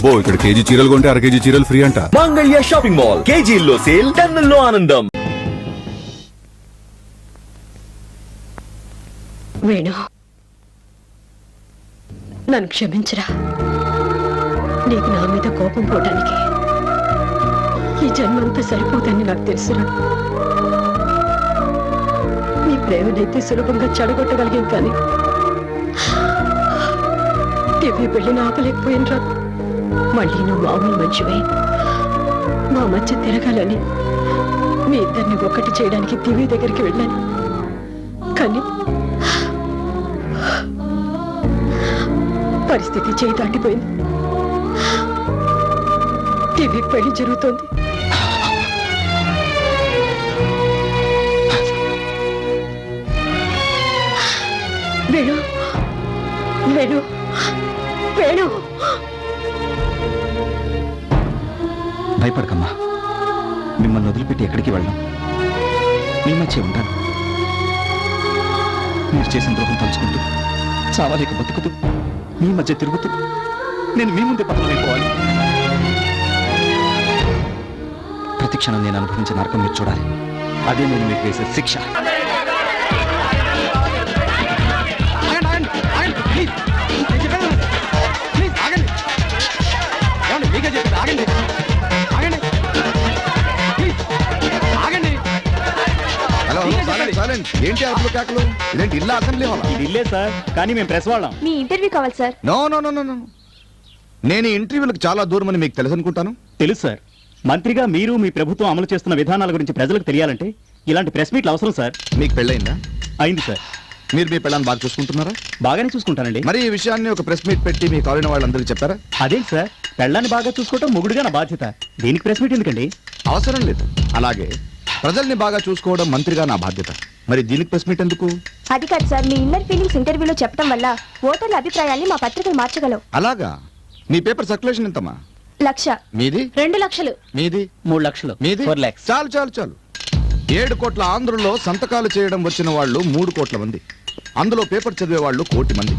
అబ్బో ఇక్కడ కేజీ చీరలు కొంటే అర కేజీ చీరలు ఫ్రీ అంట. మంగళ్య షాపింగ్ మాల్, కేజీల్లో సేల్, టన్నుల్లో ఆనందం. వేణు, నన్ను క్షమించరా. నీకు నా మీద కోపం పోవటానికి ఈ జన్మంతా సరిపోదని నాకు తెలుసురా. నీ ప్రేమనైతే సులభంగా చెడగొట్టగలిగాం, కానీ దివ్య పెళ్లిని ఆపలేకపోయినరా. మళ్ళీ నువ్వు మామూలు మంచివే మా మధ్య తిరగాలని మీ ఇద్దరిని ఒక్కటి చేయడానికి దివ్య దగ్గరికి వెళ్ళాను. కానీ పరిస్థితి చేయి దాటిపోయింది. దివ్య పెళ్లి జరుగుతోంది. వేణు, వేణు, వేణు. భయపడకమ్మా, మిమ్మల్ని వదిలిపెట్టి ఎక్కడికి వెళ్ళను. మీ మధ్య ఉంటాను. మీరు చేసిన ద్రోహం తలుచుకుంటూ, చావలేక బతుకుతూ, మీ మధ్య తిరుగుతూ నేను మీ ముందే పతనమైపోవాలి. ప్రతి క్షణం నేను అనుభవించిన నరకం మీరు చూడాలి. అదే నేను మీకు వేసే శిక్ష. ఏంటి అసలు కేకలు? ఇదేంటి ఇల్లు అసెంబ్లీ హాల్? ఇది ఇల్లే సార్, కానీ మేము ప్రెస్ వాళ్ళం. మీ ఇంటర్వ్యూ కావాలి sir. No no no no no. నేను ఇంటర్వ్యూలకు చాలా దూరం అని మీకు తెలుసు అనుకుంటాను. తెలుసు సార్. మంత్రిగా మీరు మీ ప్రభుత్వం అమలు చేస్తున్న విధానాల గురించి ప్రజలకు తెలియాలంటే ఇలాంటి ప్రెస్ మీట్లు అవసరం సార్. మీకు పెళ్ళయిందా? అయింది సార్. మీరు మీ పెళ్ళాన్ని బాగా చూసుకుంటున్నారా? బాగానే చూసుకుంటానండి. మరి ఈ విషయాన్ని ఒక ప్రెస్ మీట్ పెట్టి మీ కాలనీ వాళ్ళందరికీ చెప్పారా? అదేంటి సార్, పెళ్ళాన్ని బాగా చూసుకోవటం మొగుడుగా నా బాధ్యత. దీనికి ప్రెస్ మీట్ ఎందుకండి? అవసరం లేదు. అలాగే ప్రజల్ని బాగా చూసుకోవడం మంత్రిగా నా బాధ్యత. మరి దీనికి ప్రెస్ మీట్ ఎందుకు? అది కాదు సార్, మీ ఇన్నర్ ఫీలింగ్స్ ఇంటర్వ్యూలో చెప్పడం వల్ల ఓటర్ల అభిప్రాయాన్ని మా పత్రికలు మార్చగలవు. అలాగా? మీ పేపర్ సర్క్యులేషన్ ఎంతమ్మా? 1,00,000. మీది? 2 లక్షలు. మీది? 3 లక్షలు. మీది? 4 lakhs. చాలు చాలు చాలు. 7 కోట్ల ఆంధ్రుల్లో సంతకాలు చేయడం వచ్చిన వాళ్ళు 3 కోట్ల మంది. అందులో పేపర్ చదివే వాళ్ళు 1 కోటి మంది.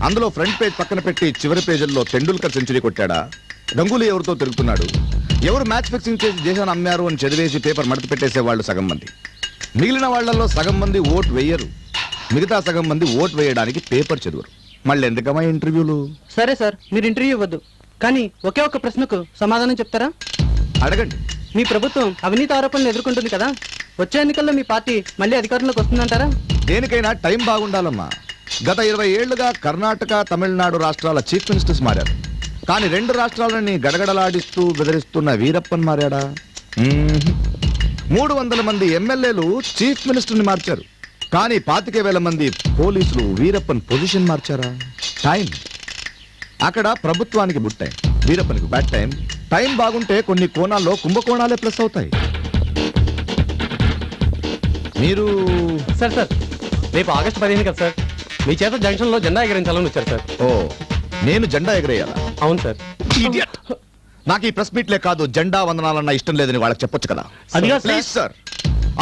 అందులో ఫ్రంట్ పేజ్ పక్కన పెట్టి చివరి పేజీల్లో తెండూల్కర్ సెంచరీ కొట్టాడా, గంగూలీ ఎవరితో తిరుగుతున్నాడు, ఎవరు మ్యాచ్ ఫిక్సింగ్ చేసి దేశాన్ని అమ్మారు అని చదివేసి పేపర్ మడత పెట్టేసే వాళ్ళు సగం మంది. మిగిలిన వాళ్లలో సగం మంది ఓటు వేయరు. మిగతా సగం మంది ఓటు వేయడానికి పేపర్ చదువురు. మళ్ళీ ఎందుకమ్మా ఇంటర్వ్యూలు? సరే సార్, మీరు ఇంటర్వ్యూ ఇవ్వద్దు, కానీ ఒకే ఒక్క ప్రశ్నకు సమాధానం చెప్తారా? అడగండి. మీ ప్రభుత్వం అవినీతి ఆరోపణలు ఎదుర్కొంటుంది కదా, వచ్చే ఎన్నికల్లో మీ పార్టీ మళ్ళీ అధికారంలోకి వస్తుందంటారా? దేనికైనా టైం బాగుండాలమ్మా. గత 20 ఏళ్లుగా కర్ణాటక, తమిళనాడు రాష్ట్రాల చీఫ్ మినిస్టర్స్ మారారు. కానీ 2 రాష్ట్రాలని గడగడలాడిస్తూ బెదిరిస్తున్న వీరప్పన్ మారాడా? 300 మంది ఎమ్మెల్యేలు చీఫ్ మినిస్టర్ని మార్చారు. కానీ 25,000 మంది పోలీసులు వీరప్పన్ పొజిషన్ మార్చారా? టైం. అక్కడ ప్రభుత్వానికి గుడ్ టైం, వీరప్పనికి బ్యాడ్ టైం. టైం బాగుంటే కొన్ని కోణాల్లో కుంభకోణాలే ప్లస్ అవుతాయి. మీరు సార్ సార్, రేపు ఆగస్టు 15 కదా సార్, మీ చేత జంక్షన్ లో జెండా ఎగరించాలని వచ్చారు సార్. ఓ, నేను జెండా ఎగరేయాలా? అవును సార్. నాకు ఈ ప్రెస్ మీట్లే కాదు, జెండా వందనాలన్న ఇష్టం లేదని వాళ్ళకి చెప్పొచ్చు కదా. అదిగా ప్లీజ్ సార్,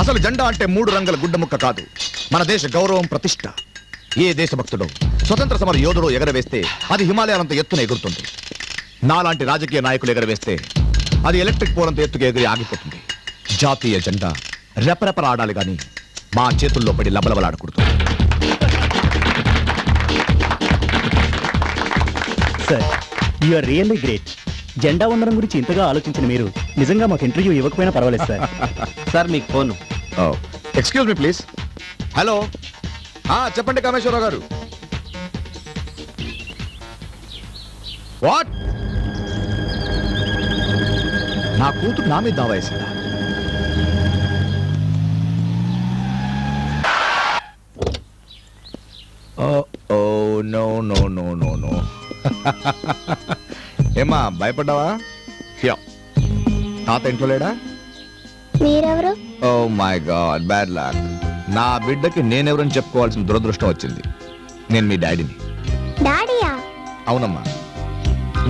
అసలు జెండా అంటే 3 రంగుల గుడ్డ ముక్క కాదు, మన దేశ గౌరవం, ప్రతిష్ట. ఏ దేశభక్తుడో, స్వతంత్ర సమర యోధుడో ఎగరవేస్తే అది హిమాలయాలంత ఎత్తున ఎగురుతుంది. నాలాంటి రాజకీయ నాయకులు ఎగరవేస్తే అది ఎలక్ట్రిక్ పోలంత ఎత్తుకు ఎగిరి ఆగిపోతుంది. జాతీయ జెండా రెపరెపర ఆడాలి గాని మా చేతుల్లో పడి లబలబలాడకూడదు. Sir, you are really great. జెండా వందనం గురించి ఇంతగా ఆలోచించిన మీరు నిజంగా మాకు ఇంటర్వ్యూ ఇవ్వకపోయినా పర్వాలేదు సార్. సార్ మీకు phone. Excuse me please. Hello, చెప్పండి కామేశ్వరరావు గారు. వాట్? నా కూతురు నా మీద దావా వేసిందా? No no no no no. ఏమ్మా, భయపడ్డావా? తాత ఇంట్లో లేడా? మీరెవరు? Oh my god, bad luck. నా బిడ్డకి నేనెవరని చెప్పుకోవాల్సిన దురదృష్టం వచ్చింది. నేను మీ డాడీని. డాడీయా? అవునమ్మా.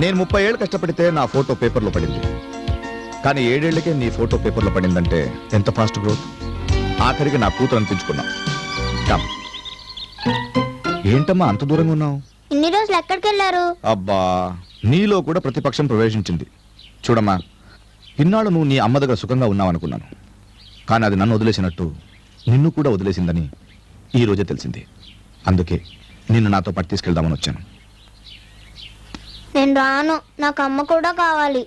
నేను 30 ఏళ్ళు కష్టపడితే నా ఫోటో పేపర్లో పడింది. కానీ 7 ఏళ్లకే నీ ఫోటో పేపర్లో పడిందంటే ఎంత ఫాస్ట్ గ్రోత్. ఆఖరికి నా కూతురు అనిపించుకున్నా. ఏంటమ్మా అంత దూరంగా ఉన్నావు? ఇన్ని రోజులు ఎక్కడికి వెళ్ళారు? అబ్బా, నీలో కూడా ప్రతిపక్షం ప్రవేశించింది. చూడమ్మా, ఇన్నాళ్ళు నువ్వు నీ అమ్మ దగ్గర సుఖంగా ఉన్నావనుకున్నాను. కానీ అది నన్ను వదిలేసినట్టు నిన్ను కూడా వదిలేసిందని ఈ రోజే తెలిసింది. అందుకే నిన్ను నాతో పాటు తీసుకెళ్దామని వచ్చాను. నేను రాను, నాకు అమ్మ కూడా కావాలి.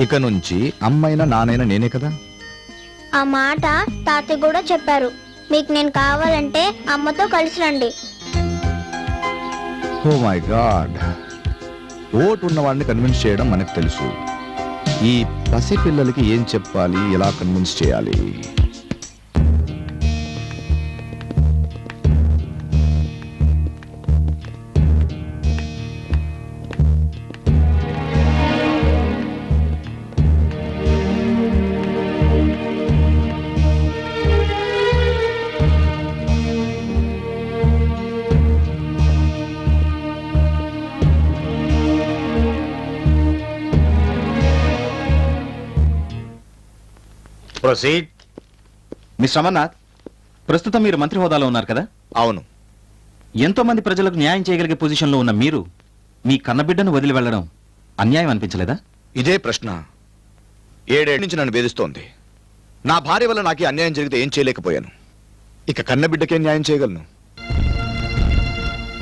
ఇక నుంచి అమ్మైనా నానైనా నేనే కదా. ఆ మాట తాతయ్య కూడా చెప్పారు. మీకు నేను కావాలంటే అమ్మతో కలిసి రండి. ఓ మై గాడ్, ఓటు ఉన్నవాడిని కన్విన్స్ చేయడం మనకు తెలుసు. ఈ పసి పిల్లలకి ఏం చెప్పాలి, ఎలా కన్విన్స్ చేయాలి? ప్రొసీడ్. మిస్టర్ అమర్నాథ్, ప్రస్తుతం మీరు మంత్రి హోదాలో ఉన్నారు కదా? అవును. ఎంతో మంది ప్రజలకు న్యాయం చేయగలిగే పొజిషన్లో ఉన్న మీరు మీ కన్నబిడ్డను వదిలి వెళ్ళడం అన్యాయం అనిపించలేదా? ఇదే ప్రశ్న 7 ఏళ్ల నుంచి నన్ను వేధిస్తోంది. నా భార్య వల్ల నాకు ఈ అన్యాయం జరిగితే ఏం చేయలేకపోయాను. ఇక కన్నబిడ్డకే న్యాయం చేయగలను.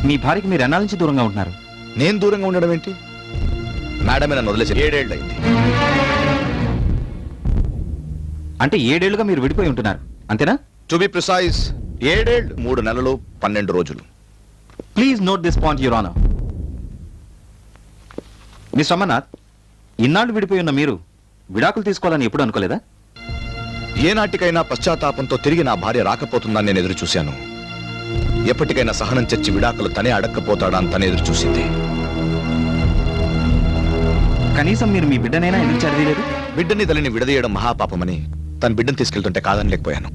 మీ భార్యకి మీరు ఎన్నాళ్ళ నుంచి దూరంగా ఉంటున్నారు? నేను దూరంగా ఉండడం ఏంటి? మేడమే నన్ను వదిలేసి 7 ఏళ్ళు అయింది. అంటే 7 ఏళ్లుగా మీరు విడిపోయి ఉంటున్నారు, అంతేనా? టు బి ప్రిసైజ్ 7 ఏళ్ళు 3 నెలలు 12 రోజులు. Please note this point your honour. Mister Amarnath, ఇన్నాళ్ళు విడిపోయి ఉన్న మీరు విడాకులు తీసుకోవాలని ఎప్పుడు అనుకోలేదా? ఏనాటికైనా పశ్చాత్తాపంతో తిరిగి నా భార్య రాకపోతుందని నేను ఎదురు చూశాను. ఎప్పటికైనా సహనం చచ్చి విడాకులు తనే అడక్కపోతాడా అని తనే ఎదురు చూసింది. కనీసం మీరు మీ బిడ్డనైనా ఎందుకు చదివలేదు? బిడ్డని తల్లిని విడదీయడం మహాపాపమని తన బిడ్డను తీసుకెళ్తుంటే కాదనలేకపోయాను.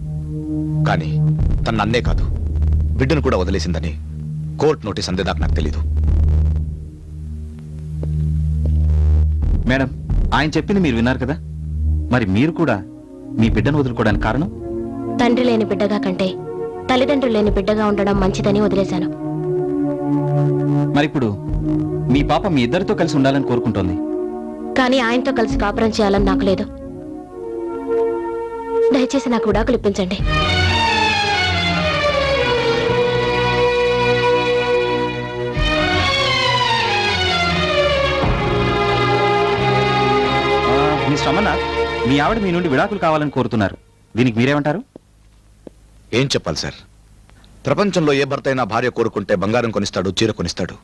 కానీ తన నన్నే కాదు, బిడ్డను కూడా వదిలేసిందని కోర్టు నోటీస్ అందేదాకా నాకు తెలీదు. మేడం, ఆయన చెప్పింది మీరు విన్నారు కదా. మరి మీరు కూడా మీ బిడ్డను వదులుకోవడానికి కారణం? తండ్రి లేని బిడ్డగా కంటే తల్లిదండ్రులు లేని బిడ్డగా ఉండడం మంచిదని వదిలేశాను. మరిప్పుడు మీ పాప మీ ఇద్దరితో కలిసి ఉండాలని కోరుకుంటోంది. కానీ ఆయనతో కలిసి కాపురం చేయాలని నాకు లేదు. దయచేసి నాకు విడాకులు ఇప్పించండి. మిస్టర్ అమర్నాథ్, మీ ఆవిడ మీ నుండి విడాకులు కావాలని కోరుతున్నారు. దీనికి మీరేమంటారు? ఏం చెప్పాలి సార్? ప్రపంచంలో ఏ భర్త అయినా భార్య కోరుకుంటే బంగారం కొనిస్తాడు, చీర కొనిస్తాడు.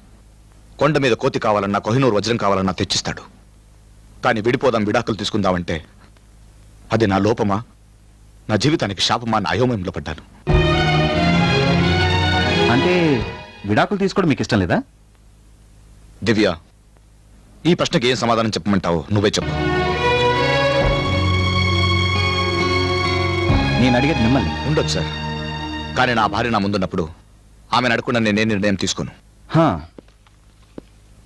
కొండ మీద కోతి కావాలన్నా, కోహినూరు వజ్రం కావాలన్నా తెచ్చిస్తాడు. కానీ విడిపోదాం, విడాకులు తీసుకుందామంటే అది నా లోపమా, నా జీవితానికి శాపమా అని అయోమయంలో పడ్డాను. అంటే విడాకులు తీసుకోవడం మీకు ఇష్టం లేదా? దివ్య, ఈ ప్రశ్నకి ఏం సమాధానం చెప్పమంటావు? నువ్వే చెప్పు. నేను అడిగేది మిమ్మల్ని. ఉండొచ్చు సార్, కానీ నా భార్య నా ముందున్నప్పుడు ఆమెను అడగకుండా నేనే నిర్ణయం తీసుకోను.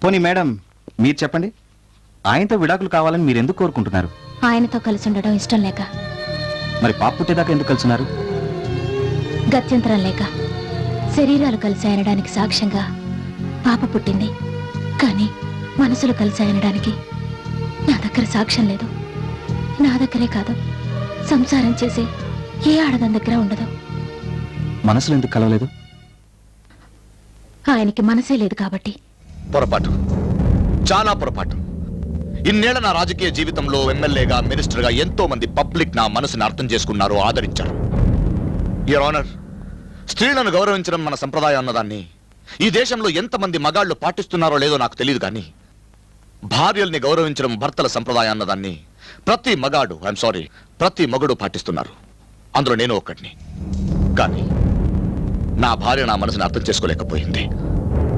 పోనీ మేడం, మీరు చెప్పండి, ఆయనతో విడాకులు కావాలని మీరు ఎందుకు కోరుకుంటున్నారు? ఆయనతో కలిసి ఉండడం ఇష్టం లేక. మరి పాప పుట్టేదాకా ఎందుకు కలుసున్నారు? గత్యంతరం లేక. శరీరాలు కలిసి అనడానికి సాక్ష్యంగా పాప పుట్టింది. కానీ మనసులు కలిసి అనడానికి నా దగ్గర సాక్ష్యం లేదు. నా దగ్గరే కాదు, సంసారం చేసి ఏ ఆడదాని దగ్గర ఉండదు. మనసులు ఎందుకు కలవలేదు? ఆయనకి మనసే లేదు కాబట్టి. పొరపాటు, చాలా పొరపాటు. ఇన్నేళ్ల నా రాజకీయ జీవితంలో ఎమ్మెల్యేగా, మినిస్టర్గా ఎంతో మంది పబ్లిక్ నా మనసుని అర్థం చేసుకున్నారు, ఆదరించారు. యువర్ ఆనర్, స్త్రీలను గౌరవించడం మన సంప్రదాయం అన్నదాన్ని ఈ దేశంలో ఎంతమంది మగాళ్లు పాటిస్తున్నారో లేదో నాకు తెలియదు, కానీ భార్యల్ని గౌరవించడం భర్తల సంప్రదాయం అన్నదాన్ని ప్రతి మగాడు, ఐఎమ్ సారీ, ప్రతి మగుడు పాటిస్తున్నారు. అందులో నేను ఒక్కడిని. కానీ నా భార్య నా మనసుని అర్థం చేసుకోలేకపోయింది.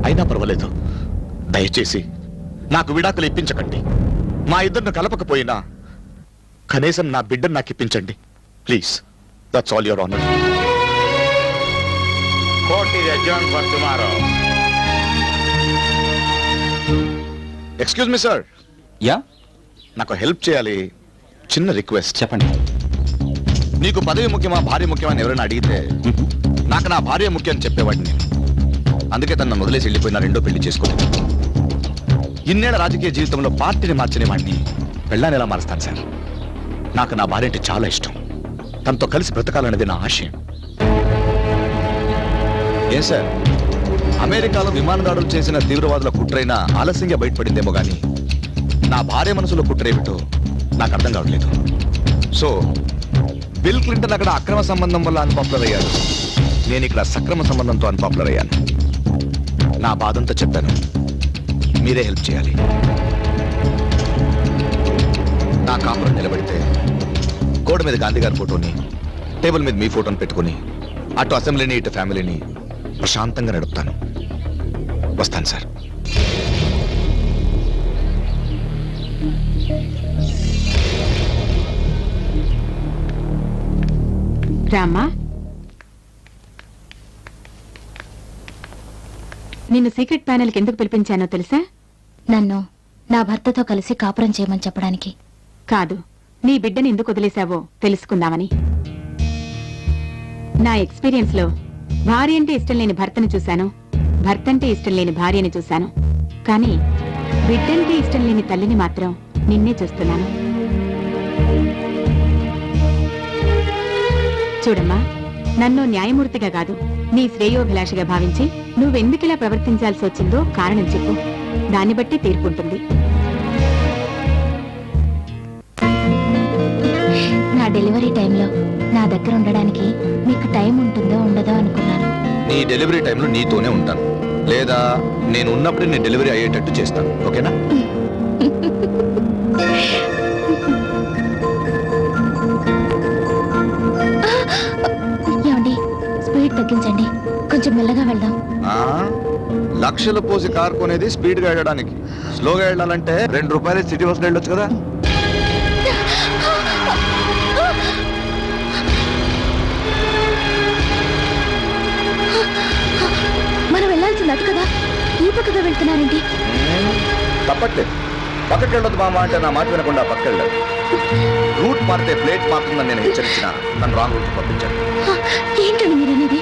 అయినా పర్వాలేదు, దయచేసి నాకు విడాకులు ఇప్పించకండి. మా ఇద్దరిని కలపకపోయినా కనీసం నా బిడ్డను నాకు ఇప్పించండి please. That's all your honour. Court is adjourned for tomorrow. Excuse me sir, yeah, నాకు హెల్ప్ చేయాలి. చిన్న రిక్వెస్ట్. చెప్పండి. నీకు పదవి ముఖ్యమా, భార్య ముఖ్యమా అని ఎవరైనా అడిగితే నాకు నా భార్య ముఖ్యం అని చెప్పేవాడిని నేను. అందుకే తను నన్ను వదిలేసి వెళ్ళిపోయినా రెండో పెళ్లి చేసుకోలేదు. ఇన్నేళ్ల రాజకీయ జీవితంలో పార్టీని మార్చని వాడిని పెళ్ళాన్ని ఎలా మారుస్తాను సార్? నాకు నా భార్య అంటే చాలా ఇష్టం. తనతో కలిసి బ్రతకాలనేది నా ఆశయం. ఏం సార్, అమెరికాలో విమానదాడులు చేసిన తీవ్రవాదుల కుట్రైనా ఆలస్యంగా బయటపడిందేమో గాని నా భార్య మనసులో కుట్రేమిటో నాకు అర్థం కావట్లేదు. సో బిల్ క్లింటన్ అక్కడ అక్రమ సంబంధం వల్ల అన్పాపులర్ అయ్యాడు. నేను ఇక్కడ సక్రమ సంబంధంతో అన్పాపులర్ అయ్యాను. నా బాధంతా చెప్పాను, మీరే హెల్ప్ చేయాలి. నా కాపురం నిలబడితే గోడ మీద గాంధీ గారి ఫోటోని, టేబుల్ మీద మీ ఫోటోని పెట్టుకుని అటు అసెంబ్లీని ఇటు ఫ్యామిలీని ప్రశాంతంగా నడుపుతాను. వస్తాను సార్. రామ్మా, నిన్ను సీక్రెట్ ప్యానెల్కి ఎందుకు పిలిపించానో తెలుసా? నన్ను నా భర్తతో కలిసి కాపురం చేయమని చెప్పడానికి కాదు, నీ బిడ్డని ఎందుకు వదిలేశావో తెలుసుకుందామని. నా ఎక్స్పీరియన్స్ లో భార్య అంటే ఇష్టం లేని భర్తను చూశాను, భర్త అంటే ఇష్టం లేని భార్యని చూశాను. కానీ బిడ్డంటే ఇష్టం లేని తల్లిని మాత్రం నిన్నే చూస్తున్నాను. చూడమ్మా, నన్ను న్యాయమూర్తిగా కాదు, నీ శ్రేయోభిలాషిగా భావించి నువ్వెందుకిలా ప్రవర్తించాల్సి వచ్చిందో కారణం చెప్పు. దాన్ని బట్టి తీర్పుంటుంది. నా డెలివరీ టైంలో నా దగ్గర ఉండడానికి మీకు టైం ఉంటుందో ఉండదో అనుకున్నాను. నీ డెలివరీ టైంలో నీతోనే ఉంటాను, లేదా నేను ఉన్నప్పుడు నేను డెలివరీ అయ్యేటట్టు చేస్తాను. ఓకేనా? ఏమండి, స్పీడ్ తగ్గించండి, కొంచెం మెల్లగా వెళ్దాం. లక్షలు పోసి కార్ కొనేది స్పీడ్ గా వెళ్ళడానికి. స్లోగా వెళ్ళాలంటే 2 రూపాయలు సిటీ బస్ వెళ్ళొచ్చు కదా. మనం వెళ్ళాల్సింది అటు కదా, ఈ పక్కగా వెళ్తున్నారేంటి? తప్పట్లేదు, పక్కకి వెళ్ళొద్దు మామ అంటే నా మాట వినకుండా పక్కకి వెళ్ళాడు. రూట్ మారితే ప్లేట్ మారుతుందని నేను హెచ్చరించిన నన్ను రాంగ్ రూట్ పంపించాను. ఏంటండి మీరు అనేది?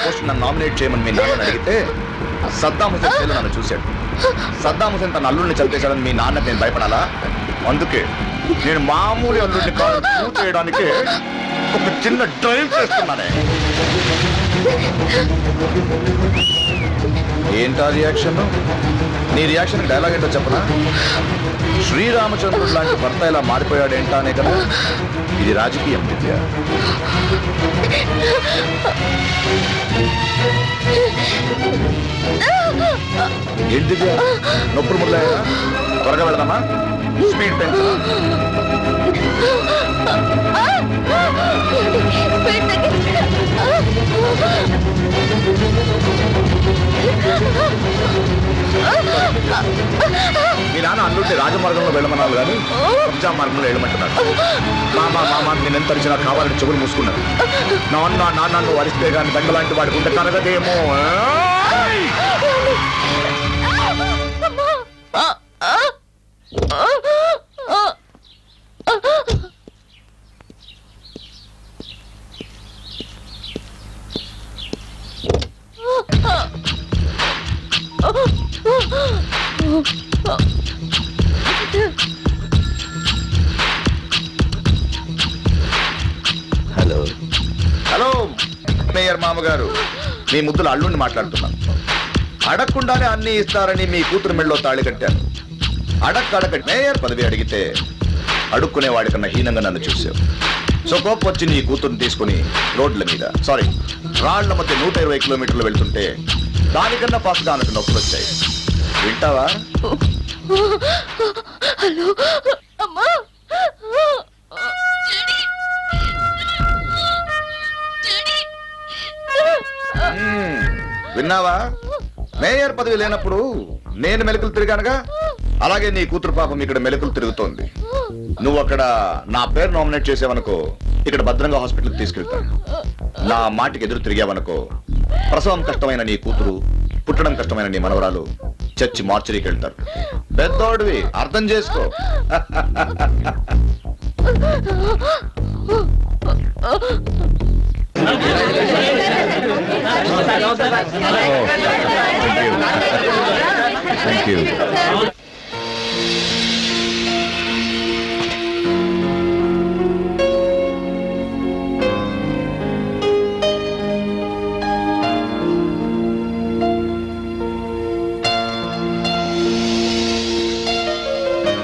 పోస్ట్ నన్ను నామినేట్ చేయమని మీ నాన్నని అడిగితే సద్దాం హుసేన్ పేరు నన్ను చూశాడు. సద్దాం హుసేన్ తన అల్లుడిని చంపేశాడని మీ నాన్నకి నేను భయపడాలా? అందుకే నేను మామూలు అల్లుడిని కాదు ప్రూవ్ చేయడానికి ఒక చిన్న డ్రైవ్ చేస్తున్నానే. ఏంటా రియాక్షన్? నీ రియాక్షన్ డైలాగ్ ఏంటో చెప్పనా? శ్రీరామచంద్రుడు లాంటి భర్త ఇలా మారిపోయాడేంటా అనే కదా. ఇది రాజకీయం విద్య. ఏంటి దివ్య, నొప్పులు మొదలయ్యా? త్వరగా వెళదామా? స్పీడ్ పెంచు. మీ నాన్న అల్లుడిని రాజమార్గంలో వెళ్ళమన్నారు కానీ పంజా మార్గంలో వెళ్ళమంటున్నాడు. మామ నేను ఎంత అరిచినా కావాలని చెవులు మూసుకున్నాను. నాన్న నువ్వు అరిస్తే కానీ దండ లాంటి వాడికి ఉంటే కరగదేమో. హలో మేయర్ మామగారు, మీ ముద్దుల అల్లుడిని మాట్లాడుతున్నాను. అడగకుండానే అన్ని ఇస్తారని మీ కూతురు మెళ్ళలో తాళి కట్టాను. అడక్క మేయర్ పదవి అడిగితే అడుక్కునే వాడి కన్నా హీనంగా నన్ను చూసావు. సో కోపం వచ్చి నీ కూతురుని తీసుకుని రోడ్ల మీద రాళ్ల మధ్య 120 కిలోమీటర్లు వెళ్తుంటే దానికన్నా ఫాస్ట్గా నాకు నొప్పులు వచ్చాయి. వింటావా? హలో అమ్మా, విన్నావా? మేయర్ పదవి లేనప్పుడు నేను మెలకులు తిరిగానుగా, అలాగే నీ కూతురు పాపం ఇక్కడ మెలకులు తిరుగుతోంది. నువ్వు అక్కడ నా పేరు నామినేట్ చేసావనుకో, ఇక్కడ భద్రంగా హాస్పిటల్కి తీసుకెళ్తాను. నా మాటికి ఎదురు తిరిగావనుకో, ప్రసవం కష్టమైన నీ కూతురు, పుట్టడం కష్టమైన నీ మనవరాలు చచ్చి మార్చరీకి వెళ్తారు. పెద్దోడివి, అర్థం చేసుకో. Thank you.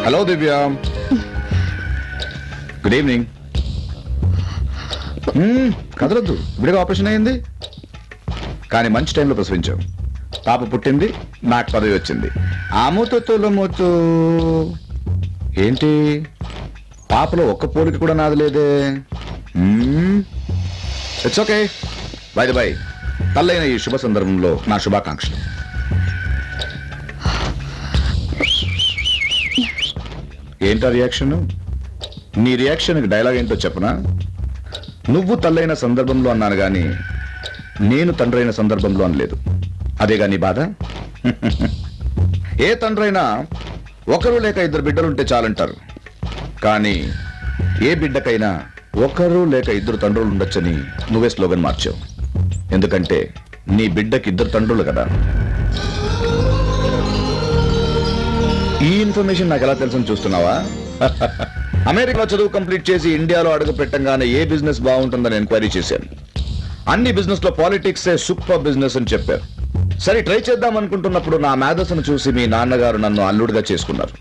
Hello Divya, good evening. కదలొద్దు, ఇప్పుడే ఆపరేషన్ అయింది. కానీ మంచి టైంలో ప్రసవించావు. పాప పుట్టింది, నాకు పదవి వచ్చింది. ఆ మూతలో మూతు ఏంటి, పాపలో ఒక్క పోలిక కూడా నాది లేదే. It's okay. By the by, తల్లైన ఈ శుభ సందర్భంలో నా శుభాకాంక్షలు. ఏంటా రియాక్షన్? నీ రియాక్షన్కి డైలాగ్ ఏంటో చెప్పనా? నువ్వు తల్లైన సందర్భంలో అన్నాను గాని నేను తండ్రైన సందర్భంలో అనలేదు. అదేగా నీ బాధ? ఏ తండ్రైనా ఒకరు లేక ఇద్దరు బిడ్డలుంటే చాలంటారు. కానీ ఏ బిడ్డకైనా ఒకరు లేక ఇద్దరు తండ్రులు ఉండొచ్చని నువ్వే స్లోగన్ మార్చావు. ఎందుకంటే నీ బిడ్డకి ఇద్దరు తండ్రులు కదా. ఈ ఇన్ఫర్మేషన్ నాకు ఎలా తెలుసని చూస్తున్నావా? అమెరికాలో చదువు కంప్లీట్ చేసి ఇండియాలో అడుగు పెట్టంగానే ఏ బిజినెస్ బాగుంటుందని ఎంక్వైరీ చేశాను. అన్ని బిజినెస్ లో పాలిటిక్స్ సూపర్ బిజినెస్ అని చెప్పారు. సరే ట్రై చేద్దాం అనుకుంటున్నప్పుడు నా మేధస్సును చూసి మీ నాన్నగారు నన్ను అల్లుడిగా చేసుకున్నారు.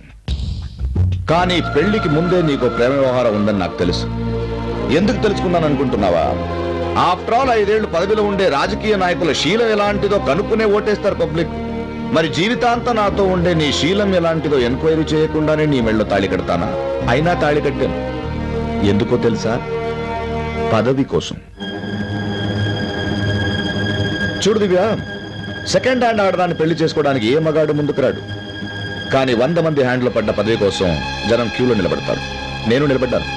కానీ పెళ్లికి ముందే నీకు ప్రేమ వ్యవహారం ఉందని నాకు తెలుసు. ఎందుకు తెలుసుకున్నాను అనుకుంటున్నావా? ఆఫ్టర్ ఆల్ 5 ఏళ్లు పదవిలో ఉండే రాజకీయ నాయకుల శీలం ఎలాంటిదో కనుక్కునే ఓటేస్తారు పబ్లిక్. మరి జీవితాంతం నాతో ఉండే నీ శీలం ఎలాంటిదో ఎంక్వైరీ చేయకుండానే నీ మెళ్ళో తాళి కడతానా? అయినా తాళి కట్టాను. ఎందుకో తెలుసా? పదవి కోసం. చూడు దివ్య, సెకండ్ హ్యాండ్ ఆడదాన్ని పెళ్లి చేసుకోవడానికి ఏ మగాడు ముందుకు రాడు. కానీ 100 మంది హ్యాండ్లో పడ్డ పదవి కోసం జనం క్యూలో నిలబడతారు. నేను నిలబడ్డాను.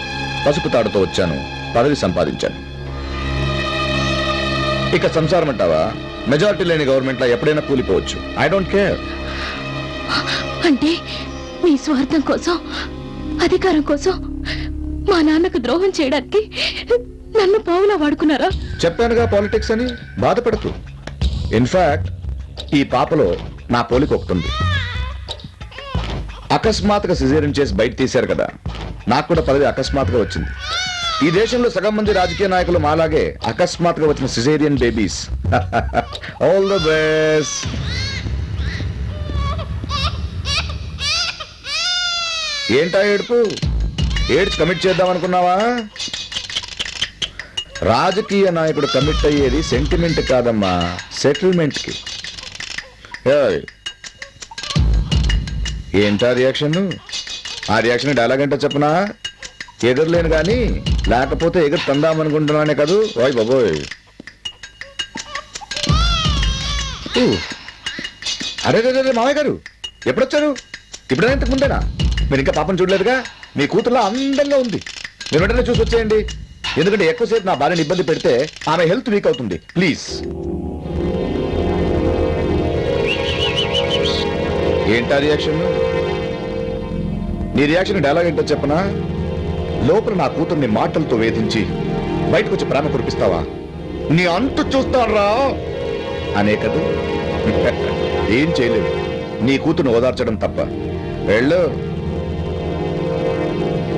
పసుపు తాడుతో వచ్చాను, పదవి సంపాదించాను. ఇక సంసారం అంటావా? మెజారిటీ లేని గవర్నమెంట్ లో ఎప్పుడైనా కూలిపోవచ్చు. I don't care. అంటే మీ స్వార్థం కోసం, అధికారం కోసం మా నాన్నకు ద్రోహం చేయడానికి నన్ను పావులా వాడుకున్నారా? చెప్పానుగా పాలిటిక్స్ అని. బాధపడకు. ఇన్ఫాక్ట్ ఈ పాపలో నా పోలిక ఒకటుంది. అకస్మాత్తుగా సిజేరియన్ చేసి బయట తీశారు కదా, నాకు కూడా పదవి అకస్మాత్తుగా వచ్చింది. ఈ దేశంలో సగం మంది రాజకీయ నాయకులు మాలాగే అకస్మాత్తుగా వచ్చిన caesarean babies. All the best. ఏంటా ఏడుపు? ఏడ్చి కమిట్ చేద్దాం అనుకున్నావా? రాజకీయ నాయకుడు కమిట్ అయ్యేది సెంటిమెంట్ కాదమ్మా, సెటిల్మెంట్ కి. ఏంటా రియాక్షన్? ఆ రియాక్షన్ డైలాగ్ ఏంటో చెప్పనా? ఎగరలేను గాని లేకపోతే ఎగురు తందామనుకుంటున్నానే కాదు. ఓయ్ బాబోయ్. అరే మామయ్య గారు ఎప్పుడొచ్చారు? ఇప్పుడైనా ఇంతకు ముందేనా? మీరు ఇంకా పాపం చూడలేదుగా? మీ కూతురులో అందంగా ఉంది. మీరు వెంటనే చూసి వచ్చేయండి. ఎందుకంటే ఎక్కువసేపు నా భార్యని ఇబ్బంది పెడితే ఆమె హెల్త్ వీక్ అవుతుంది. ప్లీజ్. ఏంటా రియాక్షన్? నీ రియాక్షన్ డైలాగ్ ఏంటో చెప్పనా? లోపల నా కూతుర్ని మాటలతో వేధించి బయటకు వచ్చి ప్రేమ కురిపిస్తావా? నీ అంతు చూస్తారా అనే కదా. ఏం చేయలేవు. నీ కూతుర్ని ఓదార్చడం తప్ప. వెళ్ళు.